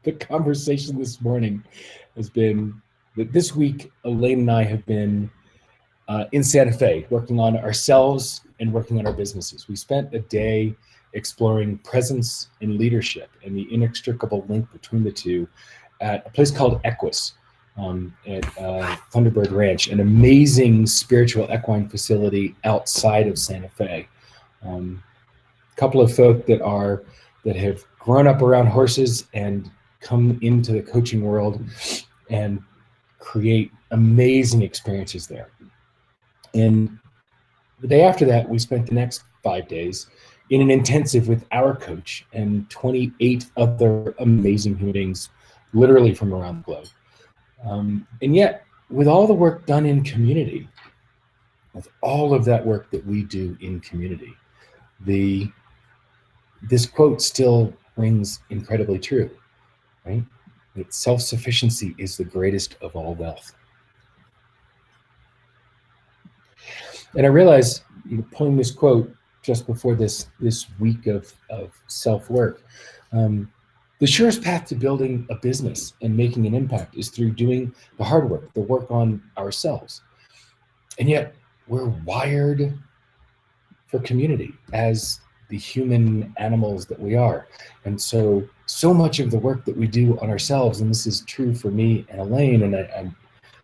the conversation this morning has been that this week, Elaine and I have been in Santa Fe working on ourselves and working on our businesses. We spent a day exploring presence and leadership and the inextricable link between the two at a place called EQUUS at Thunderbird Ranch, an amazing spiritual equine facility outside of Santa Fe. A couple of folk that have grown up around horses and come into the coaching world and create amazing experiences there. And the day after that, we spent the next 5 days in an intensive with our coach and 28 other amazing human beings, literally from around the globe. And yet, with all the work done in community, with all of that work that we do in community, this quote still rings incredibly true, right? That self-sufficiency is the greatest of all wealth. And I realized, pulling this quote just before this week of self-work, the surest path to building a business and making an impact is through doing the hard work, the work on ourselves. And yet we're wired for community as the human animals that we are. And so much of the work that we do on ourselves, and this is true for me and Elaine, and I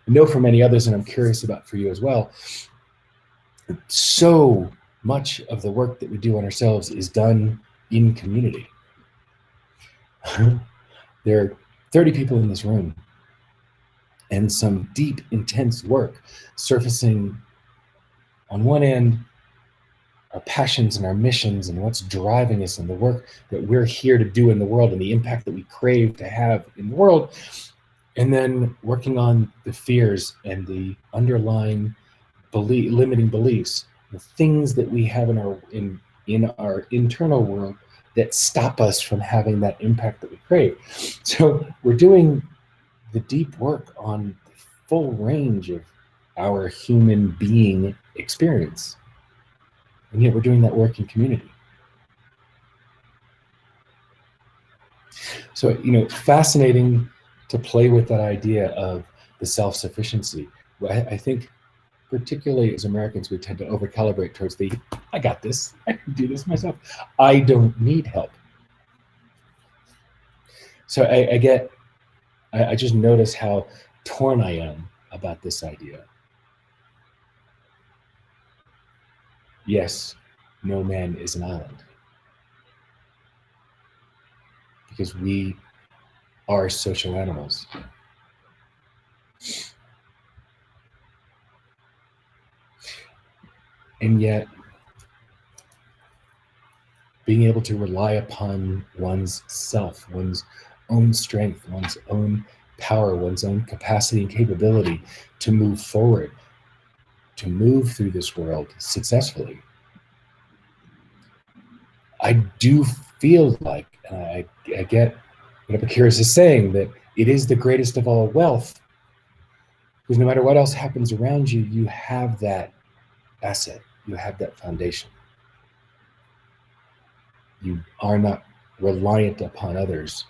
know for many others, and I'm curious about for you as well, so much of the work that we do on ourselves is done in community. There are 30 people in this room and some deep, intense work surfacing on one end, our passions and our missions and what's driving us and the work that we're here to do in the world and the impact that we crave to have in the world. And then working on the fears and the underlying limiting beliefs, the things that we have in our internal world that stop us from having that impact that we crave. So we're doing the deep work on the full range of our human being experience. And yet we're doing that work in community. So, fascinating to play with that idea of the self-sufficiency. I think particularly as Americans, we tend to over-calibrate towards I got this, I can do this myself. I don't need help. So I just notice how torn I am about this idea. Yes, no man is an island. Because we are social animals. And yet, being able to rely upon one's self, one's own strength, one's own power, one's own capacity and capability to move forward, to move through this world successfully. I do feel like, I get what Epicurus is saying, that it is the greatest of all wealth, because no matter what else happens around you, you have that asset, you have that foundation. You are not reliant upon others.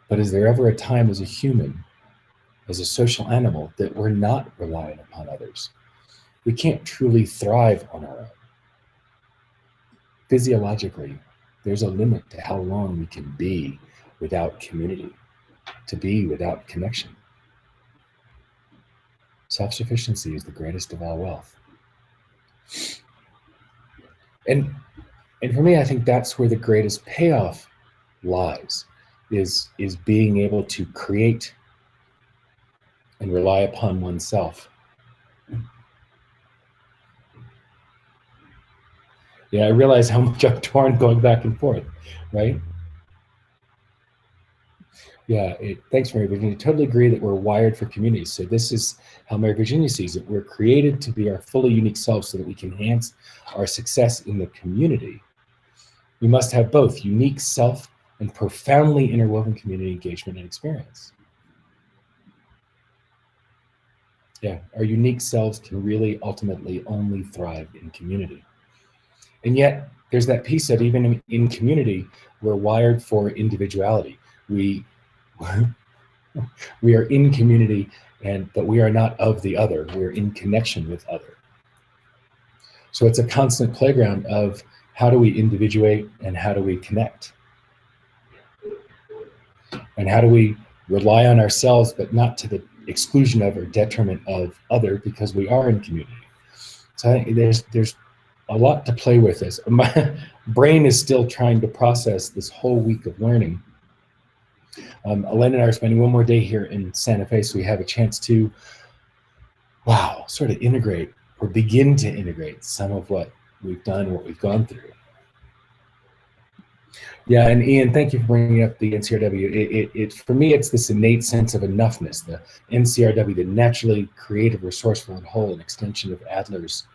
But is there ever a time as a human, as a social animal, that we're not reliant upon others? We can't truly thrive on our own. Physiologically, there's a limit to how long we can be without community, to be without connection. Self-sufficiency is the greatest of all wealth. And for me, I think that's where the greatest payoff lies, is being able to create and rely upon oneself. Yeah, I realize how much I'm torn going back and forth, right? Yeah, thanks, Mary Virginia. I totally agree that we're wired for community. So this is how Mary Virginia sees it. We're created to be our fully unique selves so that we can enhance our success in the community. We must have both unique self and profoundly interwoven community engagement and experience. Yeah, our unique selves can really ultimately only thrive in community. And yet there's that piece that even in community, we're wired for individuality. We we are in community, but we are not of the other. We're in connection with other. So it's a constant playground of how do we individuate and how do we connect? And how do we rely on ourselves, but not to the exclusion of or detriment of other, because we are in community. So I think there's a lot to play with this. My brain is still trying to process this whole week of learning. Elaine and I are spending one more day here in Santa Fe, so we have a chance to, sort of integrate or begin to integrate some of what we've done, what we've gone through. Yeah, and Ian, thank you for bringing up the NCRW. It for me, it's this innate sense of enoughness. The NCRW, the naturally creative, resourceful, and whole, an extension of Adler's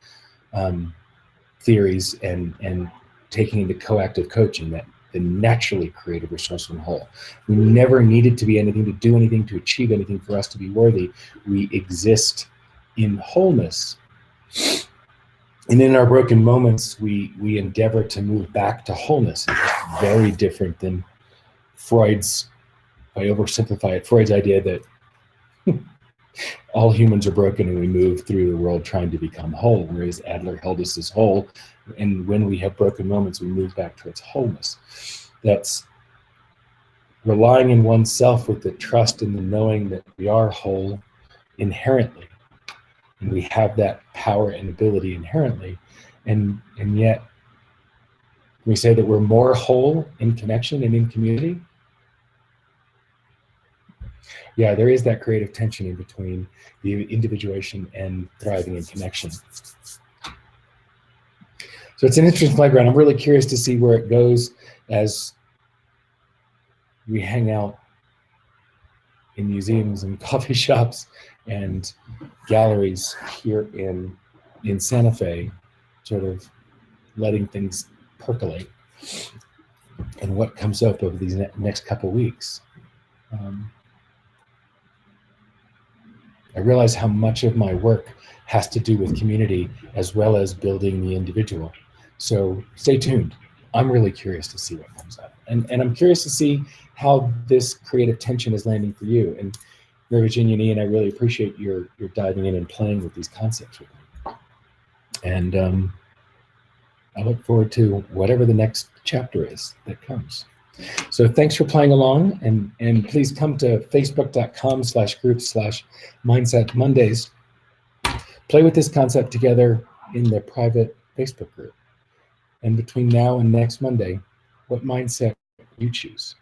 theories and taking into coactive coaching, that the naturally creative, resourceful, and whole. We never needed to be anything, to do anything, to achieve anything for us to be worthy. We exist in wholeness. And in our broken moments, we endeavor to move back to wholeness. It's very different than Freud's, if I oversimplify it, Freud's idea that all humans are broken and we move through the world trying to become whole, whereas Adler held us as whole. And when we have broken moments, we move back towards wholeness. That's relying in oneself with the trust and the knowing that we are whole inherently. And we have that power and ability inherently. And yet, we say that we're more whole in connection and in community. Yeah, there is that creative tension in between the individuation and thriving in connection. So it's an interesting playground. I'm really curious to see where it goes as we hang out in museums and coffee shops and galleries here in Santa Fe, sort of letting things percolate, and what comes up over these next couple of weeks. I realize how much of my work has to do with community as well as building the individual. So stay tuned. I'm really curious to see what comes up. And I'm curious to see how this creative tension is landing for you. And Mary Virginia and Ian, I really appreciate your diving in and playing with these concepts with me. And I look forward to whatever the next chapter is that comes. So thanks for playing along, and please come to facebook.com/group/Mindset Mondays. Play with this concept together in the private Facebook group. And between now and next Monday, what mindset you choose?